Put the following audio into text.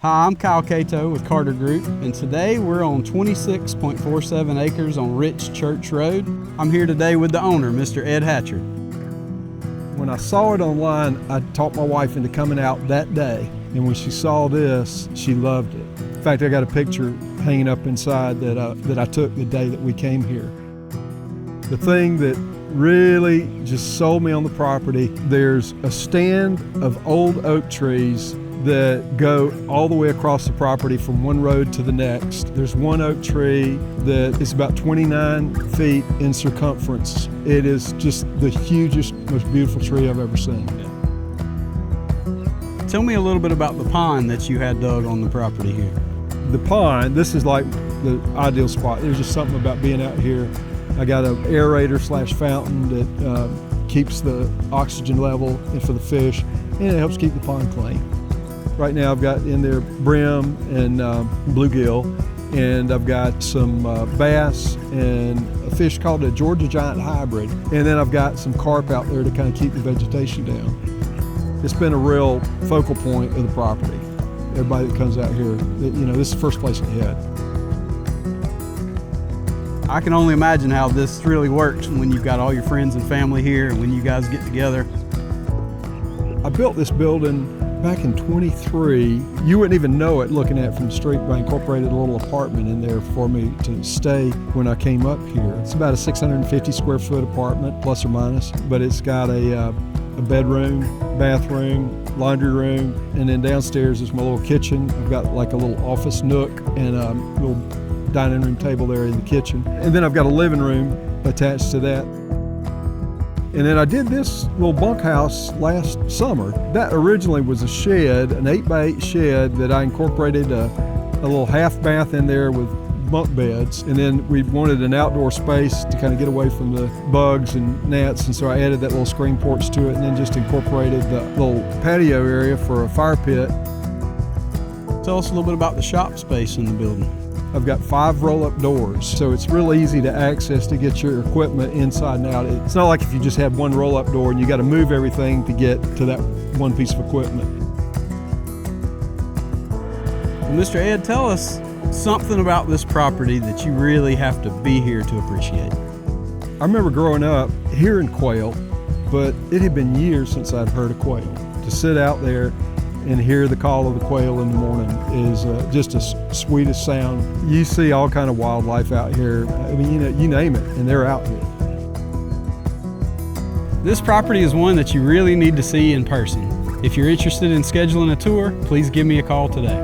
Hi, I'm Kyle Cato with Carter Group, and today we're on 26.47 acres on Ritch Church Road. I'm here today with the owner, Mr. Ed Hatcher. When I saw it online, I talked my wife into coming out that day, and when she saw this, she loved it. In fact, I got a picture hanging up inside that I took the day that we came here. The thing that really just sold me on the property, there's a stand of old oak trees that go all the way across the property from one road to the next. There's one oak tree that is about 29 feet in circumference. It is just the hugest, most beautiful tree I've ever seen. Tell me a little bit about the pond that you had dug on the property here. The pond, this is like the ideal spot. There's just something about being out here. I got an aerator / fountain that keeps the oxygen level for the fish, and it helps keep the pond clean. Right now I've got in there brim and bluegill, and I've got some bass and a fish called a Georgia giant hybrid. And then I've got some carp out there to kind of keep the vegetation down. It's been a real focal point of the property. Everybody that comes out here, this is the first place ahead. I can only imagine how this really works when you've got all your friends and family here and when you guys get together. I built this building back in 23. You wouldn't even know it looking at it from the street, but I incorporated a little apartment in there for me to stay when I came up here. It's about a 650 square foot apartment, plus or minus, but it's got a bedroom, bathroom, laundry room, and then downstairs is my little kitchen. I've got like a little office nook and a little dining room table there in the kitchen. And then I've got a living room attached to that. And then I did this little bunkhouse last summer. That originally was a shed, an 8x8 shed that I incorporated a little half bath in there with bunk beds. And then we wanted an outdoor space to kind of get away from the bugs and gnats. And so I added that little screen porch to it and then just incorporated the little patio area for a fire pit. Tell us a little bit about the shop space in the building. I've got 5 roll-up doors, so it's real easy to access to get your equipment inside and out. It's not like if you just had one roll-up door and you got to move everything to get to that one piece of equipment. Well, Mr. Ed, tell us something about this property that you really have to be here to appreciate. I remember growing up hearing quail, but it had been years since I'd heard a quail. To sit out there and hear the call of the quail in the morning is just the sweetest sound. You see all kind of wildlife out here. I mean, you name it, and they're out here. This property is one that you really need to see in person. If you're interested in scheduling a tour, please give me a call today.